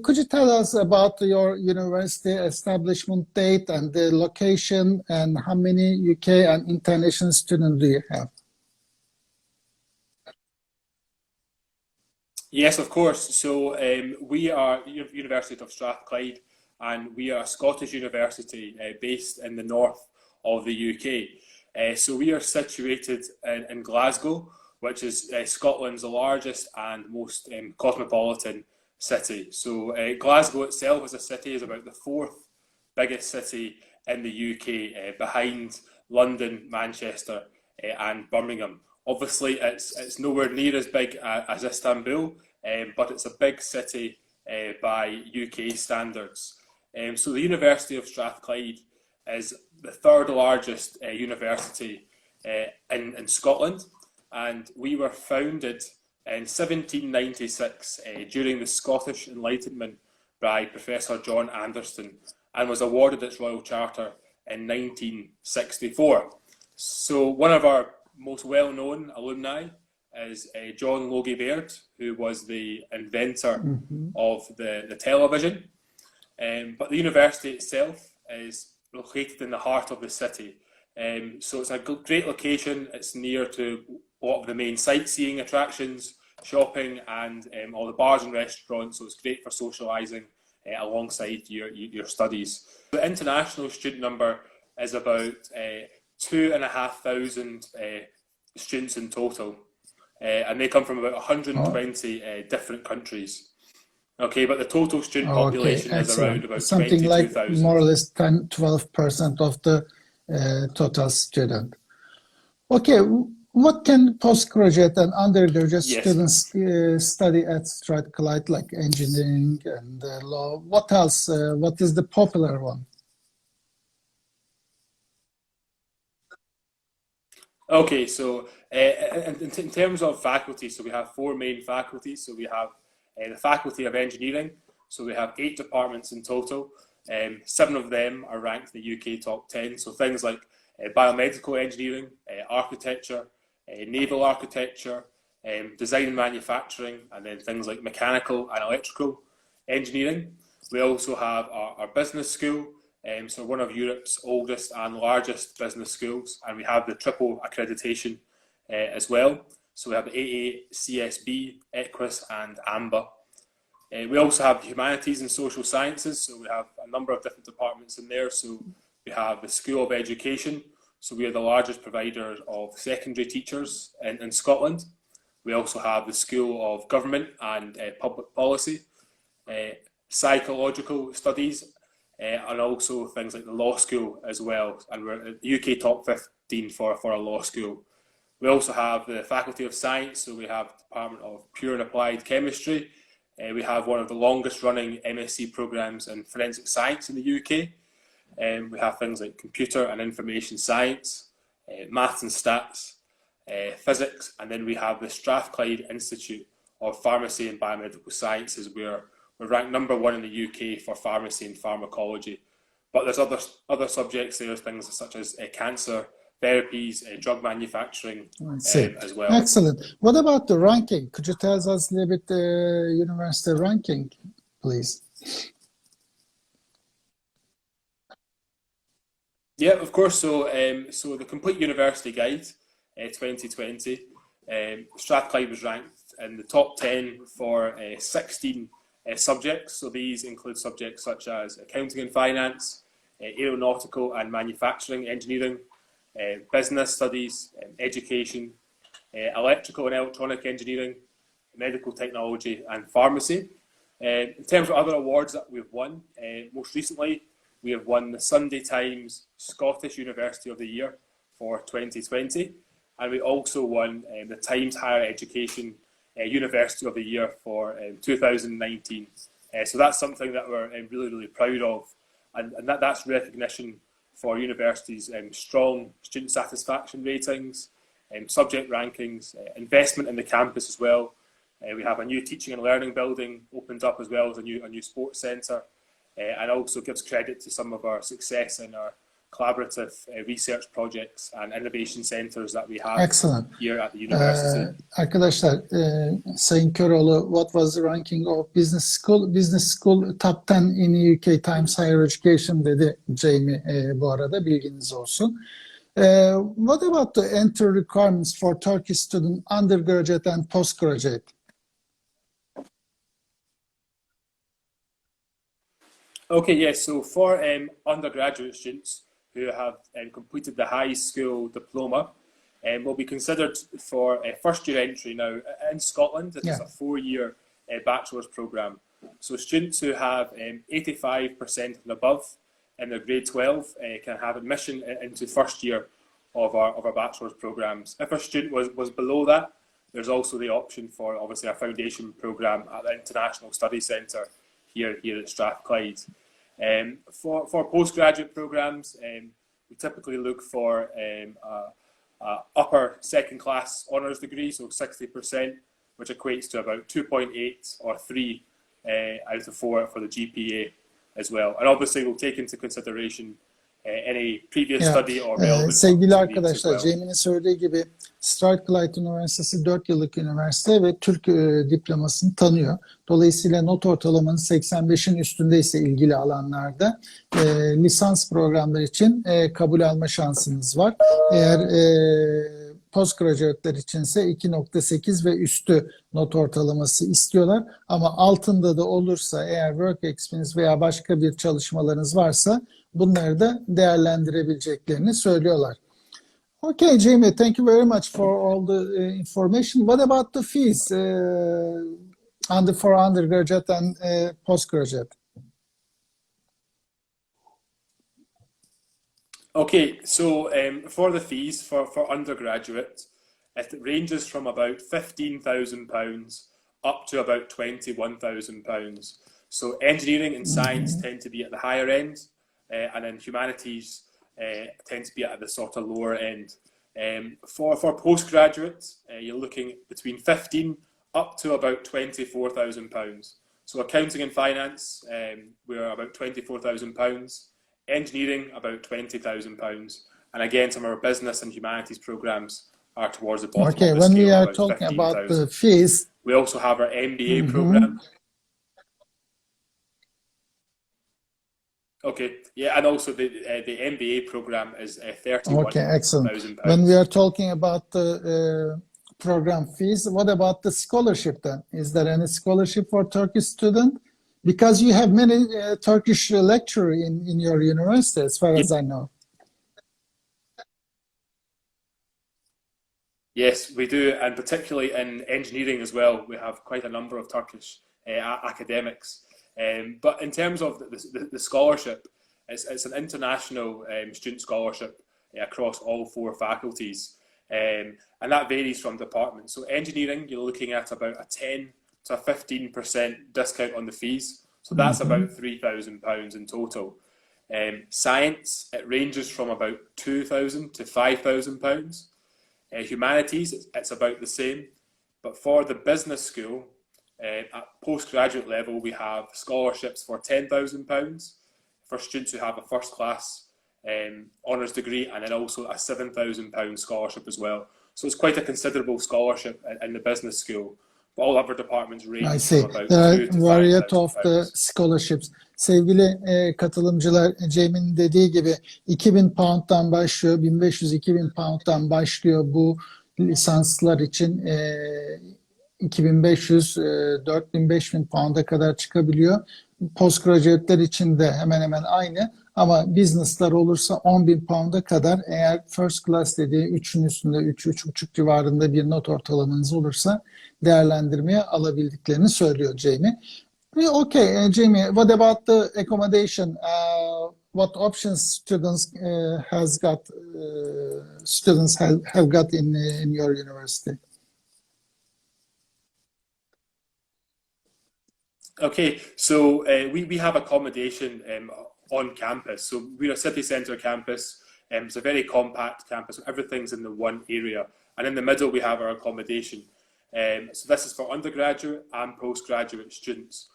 could you tell us about your university establishment date and the location, and how many UK and international students do you have? Yes, of course. So we are University of Strathclyde, and we are a Scottish university based in the north of the UK. So we are situated in Glasgow, which is Scotland's largest and most cosmopolitan city. So Glasgow itself as a city is about the fourth biggest city in the UK, behind London, Manchester and Birmingham. Obviously, it's nowhere near as big as Istanbul, but it's a big city by UK standards. So the University of Strathclyde is the third largest university in Scotland, and we were founded in 1796 during the Scottish Enlightenment by Professor John Anderson, and was awarded its Royal Charter in 1964. So one of our most well-known alumni is John Logie Baird, who was the inventor of the television. But the university itself is located in the heart of the city. So it's a great location. It's near to a lot of the main sightseeing attractions, shopping, and all the bars and restaurants. So it's great for socialising alongside your studies. The international student number is about 2,500 students in total, and they come from about 120 different countries. Okay, but the total student population is around about something like 22,000. more or less 10-12% of the total student. Okay, what can postgraduate and undergraduate students study at Strathclyde, like engineering and law? What else? What is the popular one? Okay, so in terms of faculty, so we have four main faculties. So we have the Faculty of Engineering. So we have 8 departments in total. 7 of them are ranked in the UK top 10. So things like biomedical engineering, architecture, naval architecture, design and manufacturing, and then things like mechanical and electrical engineering. We also have our business school. So one of Europe's oldest and largest business schools, and we have the triple accreditation as well. So we have the AA, CSB, EQUIS and AMBA. We also have humanities and social sciences, so we have a number of different departments in there. So we have the School of Education, so we are the largest provider of secondary teachers in Scotland. We also have the School of Government and Public Policy, Psychological Studies, and also things like the law school as well, and we're at the UK top 15 for a law school. We also have the Faculty of Science, so we have the Department of Pure and Applied Chemistry. We have one of the longest running MSc programs in forensic science in the UK. We have things like computer and information science, maths and stats, physics, and then we have the Strathclyde Institute of Pharmacy and Biomedical Sciences, where we're ranked number 1 in the UK for pharmacy and pharmacology. But there's other subjects there, things such as cancer therapies, drug manufacturing as well. Excellent. What about the ranking? Could you tell us a little bit the university ranking, please? Yeah, of course. So, so the Complete University Guide 2020, Strathclyde was ranked in the top 10 for 16 subjects. So these include subjects such as accounting and finance, aeronautical and manufacturing engineering, business studies, education, electrical and electronic engineering, medical technology and pharmacy. In terms of other awards that we've won, most recently we have won the Sunday Times Scottish University of the Year for 2020, and we also won the Times Higher Education University of the Year for 2019. So that's something that we're really proud of, and that's recognition for universities' strong student satisfaction ratings, subject rankings, investment in the campus as well. We have a new teaching and learning building opened up, as well as a new sports centre, and also gives credit to some of our success in our collaborative research projects and innovation centres that we have Excellent. here at the university. Arkadaşlar, Sayın Köroğlu, what was the ranking of business school? Business school top 10 in UK Times Higher Education dedi Jamie bu arada, bilginiz olsun. What about the entry requirements for Turkish student undergraduate and postgraduate? Okay, yes, so for undergraduate students who have completed the high school diploma, will be considered for first year entry. Now, in Scotland, it's a 4-year bachelor's programme. So students who have 85% and above in their grade 12 can have admission into first year of our bachelor's programmes. If a student was below that, there's also the option for obviously a foundation programme at the International Study Centre here at Strathclyde. For postgraduate programmes, we typically look for upper second class honours degree, so 60%, which equates to about 2.8 or 3 out of 4 for the GPA as well. And obviously we'll take into consideration any previous study or relevant sevgili arkadaşlar, Jamie'nin söylediği gibi Strathclyde Üniversitesi 4 yıllık üniversite ve Türk diplomasını tanıyor. Dolayısıyla not ortalamanın 85'in üstündeyse ilgili alanlarda lisans programları için kabul alma şansınız var. Eğer postgraduate'ler içinse 2.8 ve üstü not ortalaması istiyorlar. Ama altında da olursa, eğer work experience veya başka bir çalışmalarınız varsa bunları da değerlendirebileceklerini söylüyorlar. Okay, Jamie, thank you very much for all the information. What about the fees for undergraduate and postgraduate? Okay, so for the fees for undergraduate, it ranges from about £15,000 up to about £21,000. So engineering and science tend to be at the higher end, and then humanities tend to be at the sort of lower end. For postgraduate, you're looking between 15 up to about £24,000. So accounting and finance, we're about £24,000. Engineering, about £20,000. And again, some of our business and humanities programs are towards the bottom of the scale. When we are talking about the fees, we also have our MBA program. Okay, yeah, and also the MBA program is £31,000. Okay, excellent. When we are talking about the program fees, what about the scholarship then? Is there any scholarship for Turkish students? Because you have many Turkish lecturers in your university, as far as I know. Yes, we do, and particularly in engineering as well, we have quite a number of Turkish academics. But in terms of the scholarship, it's an international student scholarship across all 4 faculties, and that varies from department. So engineering, you're looking at about a 10 to a 15% discount on the fees. So that's about £3,000 in total. Science, it ranges from about £2,000 to £5,000. Humanities, it's about the same. But for the business school, at postgraduate level, we have scholarships for £10,000 for students who have a first class honours degree, and then also a £7,000 scholarship as well. So it's quite a considerable scholarship in the business school. But all other departments range from about there are variety of the scholarships. Sevgili katılımcılar, Jamie'nin dediği gibi 2.000 pound'dan başlıyor, 1.500-2.000 pound'dan başlıyor bu lisanslar için. 2.500, 4.000-5.000 pound'a kadar çıkabiliyor. Postgraduate'ler için de hemen hemen aynı. Ama business'lar olursa 10.000 pound'a kadar, eğer first class dediği 3'ün üstünde 3-3.5 civarında bir not ortalamanız olursa değerlendirmeye alabildiklerini söylüyor Jamie. Okay, Jamie, what about the accommodation? What options students have got in your university? Okay, so we have accommodation on campus. So we're a city centre campus. It's a very compact campus. Everything's in the one area. And in the middle, we have our accommodation. So this is for undergraduate and postgraduate students.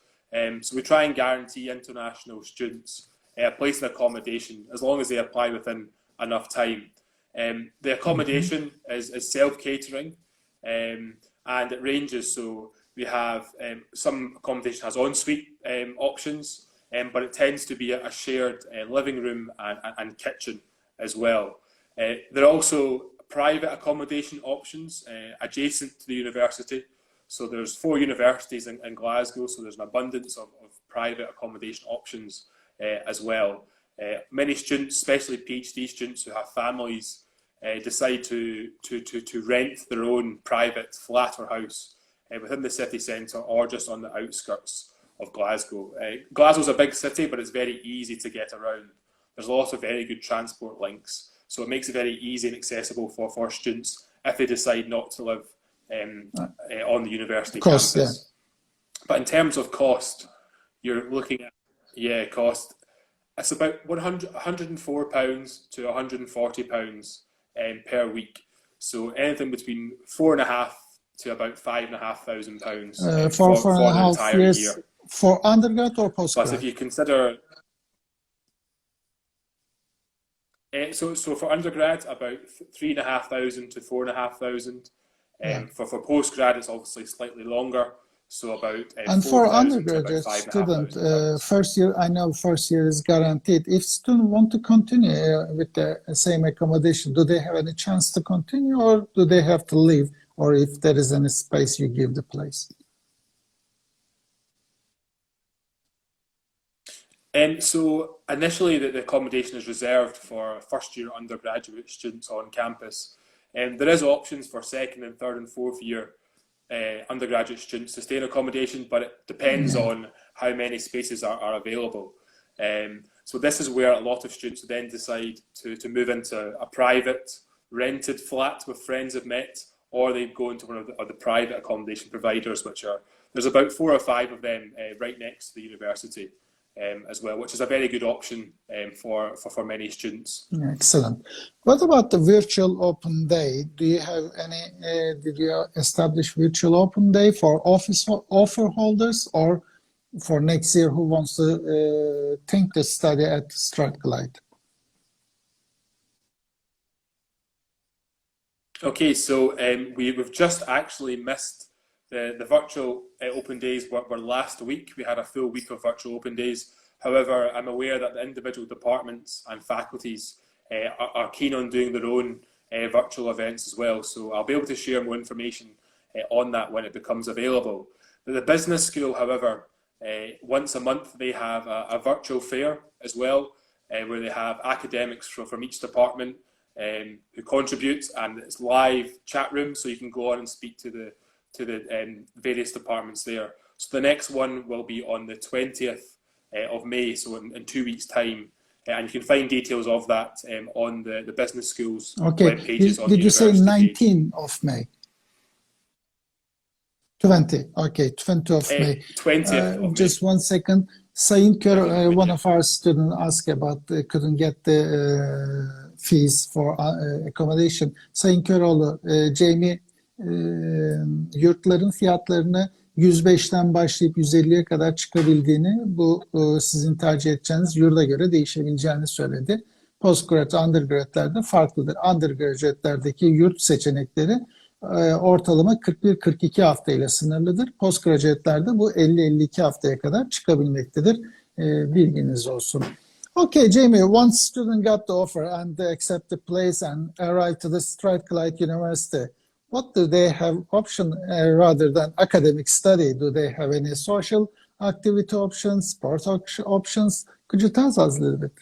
So we try and guarantee international students a place in accommodation, as long as they apply within enough time. The accommodation is self-catering, and it ranges. So we have some accommodation has ensuite options, but it tends to be a shared living room and kitchen as well. There are also private accommodation options adjacent to the university. So there's 4 universities in Glasgow, so there's an abundance of private accommodation options as well. Many students, especially PhD students who have families, decide to rent their own private flat or house within the city centre or just on the outskirts of Glasgow. Glasgow's a big city, but it's very easy to get around. There's lots of very good transport links, so it makes it very easy and accessible for students if they decide not to live on the university campus. Yeah. But in terms of cost, you're looking at cost. It's about £104 to £140 per week. So anything between £4,500 to about £5,500 for an entire year. For undergrad or postgrad? Plus, if you consider so for undergrad, about £3,500 to £4,500. For postgrad, it's obviously slightly longer, so about and for undergraduate student, first year, I know first year is guaranteed. If students want to continue with the same accommodation, do they have any chance to continue, or do they have to leave, or if there is any space, you give the place? So initially, the accommodation is reserved for first-year undergraduate students on campus. There is options for second and third and fourth year undergraduate students to stay in accommodation, but it depends on how many spaces are available. So this is where a lot of students then decide to move into a private rented flat with friends have met, or they go into one of the private accommodation providers, there's about 4 or 5 of them right next to the university. As well, which is a very good option for many students. Excellent. What about the virtual open day? Do you have any? Did you establish virtual open day for offer holders, or for next year who wants to think to study at Strathclyde? Okay, so we've just actually missed the virtual open days were last week. We had a full week of virtual open days. However, I'm aware that the individual departments and faculties are keen on doing their own virtual events as well. So I'll be able to share more information on that when it becomes available. The business school, however, once a month they have a virtual fair as well, where they have academics from each department who contribute, and it's live chat room, so you can go on and speak to the various departments there. So the next one will be on the 20th of May, so in 2 weeks' time. And you can find details of that on the business schools web pages. Did you say 19th of May? 20. Okay, 20th of May. 20th of May. Just 1 second. Sayın Kör, one of our students asked about couldn't get the fees for accommodation. Sayın Köroğlu, Jamie yurtların fiyatlarını 105'ten başlayıp 150'ye kadar çıkabildiğini, bu sizin tercih edeceğiniz yurda göre değişebileceğini söyledi. Postgrad, undergrad'lerde farklıdır. Undergraduate'lerdeki yurt seçenekleri ortalama 41-42 hafta ile sınırlıdır. Postgraduate'lerde bu 50-52 haftaya kadar çıkabilmektedir. Bilginiz olsun. Okay, Jamie, once student got the offer and they accept the place and arrive to the Strathclyde University, what do they have option rather than academic study? Do they have any social activity options, sport options? Could you tell us a little bit?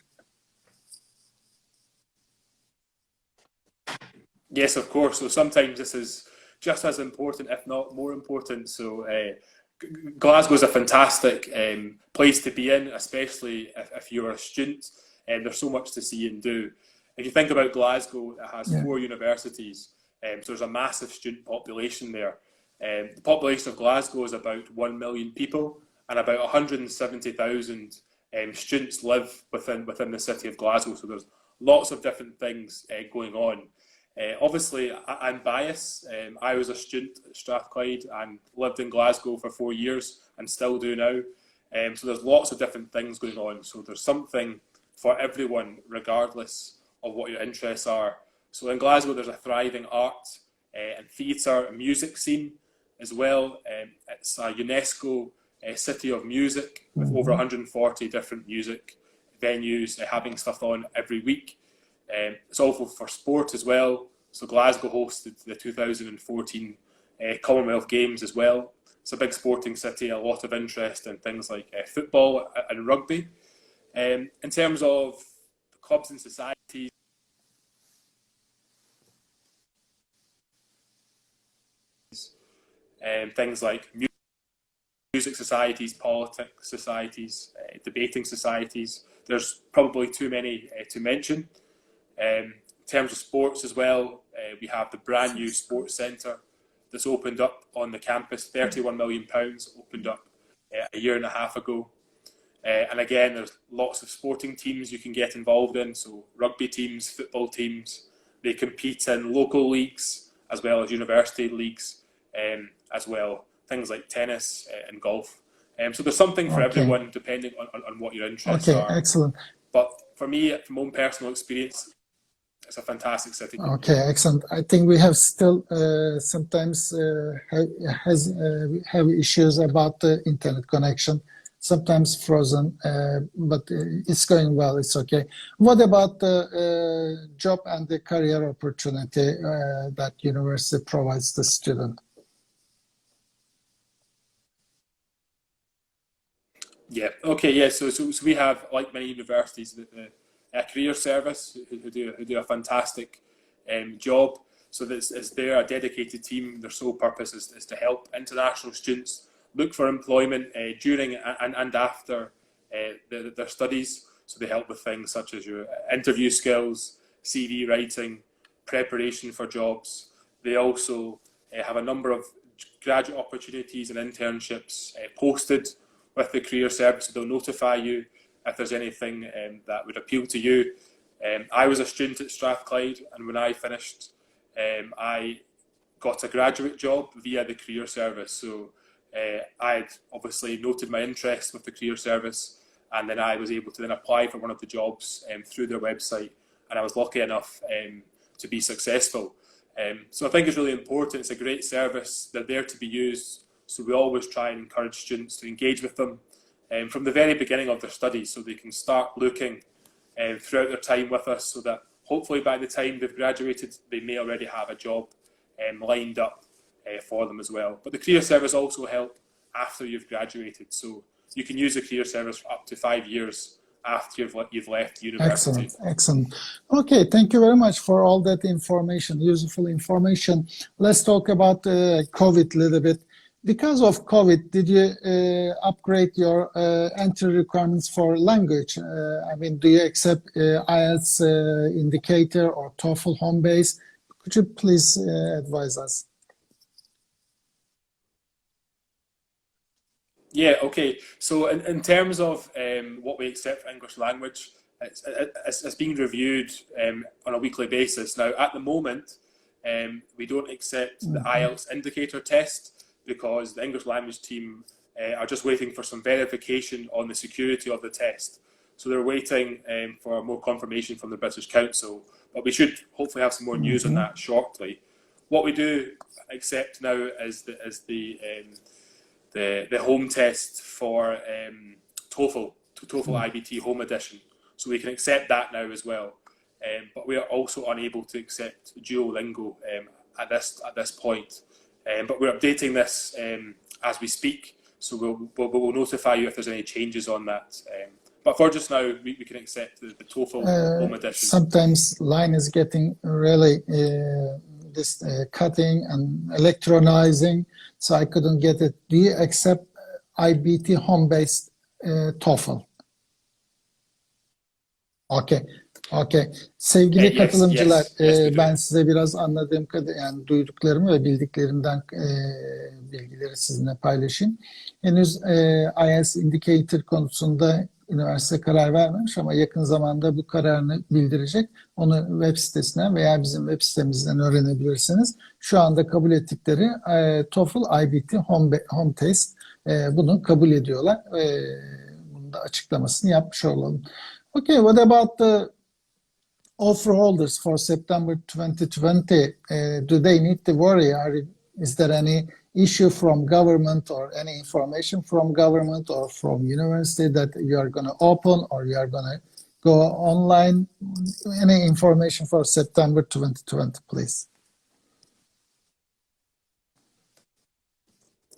Yes, of course. So sometimes this is just as important, if not more important. So Glasgow is a fantastic place to be in, especially if you're a student, and there's so much to see and do. If you think about Glasgow, it has 4 universities, so there's a massive student population there. The population of Glasgow is about 1 million people, and about 170,000 students live within the city of Glasgow. So there's lots of different things going on. Obviously, I'm biased. I was a student at Strathclyde and lived in Glasgow for 4 years and still do now. So there's lots of different things going on. So there's something for everyone, regardless of what your interests are. So in Glasgow, there's a thriving art and theatre and music scene as well. It's a UNESCO city of music with over 140 different music venues having stuff on every week. It's also for sport as well. So Glasgow hosted the 2014 Commonwealth Games as well. It's a big sporting city, a lot of interest in things like football and rugby. In terms of clubs and societies, things like music societies, politics societies, debating societies. There's probably too many to mention. In terms of sports as well, we have the brand new sports centre that's opened up on the campus, £31 million, opened up a year and a half ago. And again, there's lots of sporting teams you can get involved in, so rugby teams, football teams. They compete in local leagues as well as university leagues as well, things like tennis and golf. So there's something for everyone, depending on what your interests are. Okay, excellent. But for me, from my own personal experience, it's a fantastic city. Okay, excellent. I think we have still sometimes have issues about the internet connection, sometimes frozen, but it's going well, it's okay. What about the job and the career opportunity that university provides the student? Yeah, okay, yeah, so we have, like many universities, a career service who do a fantastic job. So they're a dedicated team. Their sole purpose is to help international students look for employment during and after their studies. So they help with things such as your interview skills, CV writing, preparation for jobs. They also have a number of graduate opportunities and internships posted with the career service. So they'll notify you if there's anything that would appeal to you. I was a student at Strathclyde, and when I finished, I got a graduate job via the career service. So I had obviously noted my interest with the career service, and then I was able to then apply for one of the jobs through their website, and I was lucky enough to be successful. So I think it's really important. It's a great service. They're there to be used. So we always try and encourage students to engage with them from the very beginning of their studies, so they can start looking throughout their time with us, so that hopefully by the time they've graduated, they may already have a job lined up for them as well. But the career service also help after you've graduated. So you can use the career service for up to 5 years after you've left university. Excellent. Okay, thank you very much for all that information, useful information. Let's talk about COVID a little bit. Because of COVID, did you upgrade your entry requirements for language? I mean, do you accept IELTS indicator or TOEFL home base? Could you please advise us? Yeah, okay. So in terms of what we accept for English language, it's being reviewed on a weekly basis. Now, at the moment, we don't accept the IELTS indicator test, because the English language team are just waiting for some verification on the security of the test. So they're waiting for more confirmation from the British Council, but we should hopefully have some more news on that shortly. What we do accept now is the home test for TOEFL IBT Home Edition. So we can accept that now as well. But we are also unable to accept Duolingo at this point. But we're updating this as we speak, so we'll notify you if there's any changes on that. But for just now, we can accept the TOEFL Home Edition. Sometimes line is getting really cutting and electronizing, so I couldn't get it. Do you accept IBT home-based TOEFL? Okay. Okay. Sevgili katılımcılar, ben size biraz anladığım kadar, yani duyduklarımı ve bildiklerimden bilgileri sizinle paylaşayım. Henüz IELTS indicator konusunda üniversite karar vermemiş ama yakın zamanda bu kararını bildirecek. Onu web sitesinden veya bizim web sitemizden öğrenebilirsiniz. Şu anda kabul ettikleri TOEFL IBT Home Test bunu kabul ediyorlar. Bunun da açıklamasını yapmış olalım. Okay, what about the offer holders for September 2020? Do they need to worry? Is there any issue from government or any information from government or from university that you are going to open or you are going to go online? Any information for September 2020, please?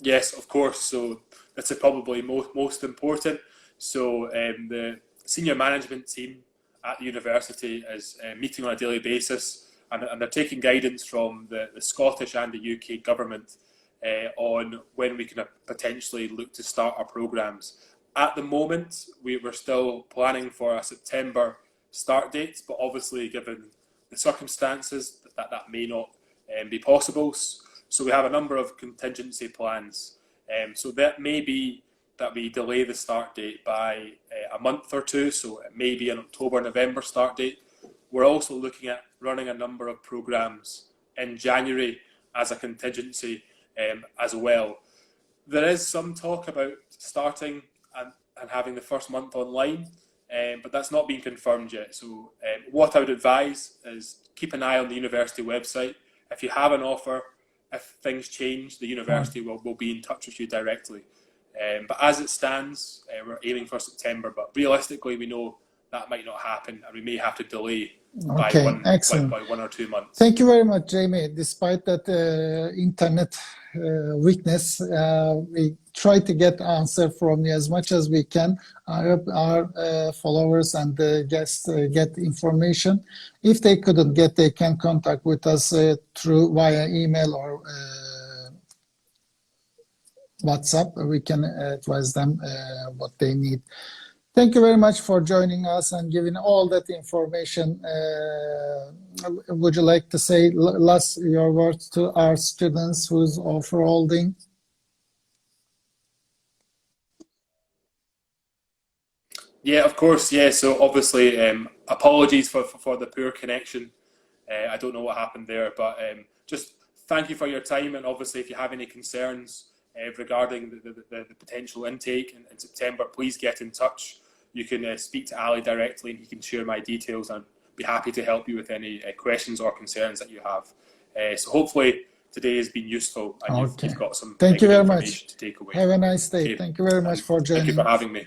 Yes, of course. So that's probably most important. So the senior management team at the university is meeting on a daily basis, and they're taking guidance from the Scottish and the UK government on when we can potentially look to start our programmes. At the moment, we're still planning for a September start date, but obviously given the circumstances, that may not be possible. So we have a number of contingency plans. So that may be that we delay the start date by a month or two, so it may be an October, November start date. We're also looking at running a number of programmes in January as a contingency as well. There is some talk about starting and having the first month online, but that's not been confirmed yet. So what I would advise is keep an eye on the university website. If you have an offer, if things change, the university will be in touch with you directly. But as it stands, we're aiming for September, but realistically we know that might not happen and we may have to delay by one or 2 months. Thank you very much, Jamie. Despite that internet weakness, we try to get answer from you as much as we can. I hope our followers and guests get information. If they couldn't get, they can contact with us via email or WhatsApp. We can advise them what they need. Thank you very much for joining us and giving all that information. Would you like to say your words to our students who's offer holding? Yeah, of course. Yeah, so obviously apologies for the poor connection. I don't know what happened there, but just thank you for your time, and obviously if you have any concerns regarding the potential intake in September, please get in touch. You can speak to Ali directly and he can share my details, and be happy to help you with any questions or concerns that you have. So hopefully today has been useful and you've got some Thank you very much. To take away. Have a nice day. Okay. Thank you very much for joining. Thank you for having me.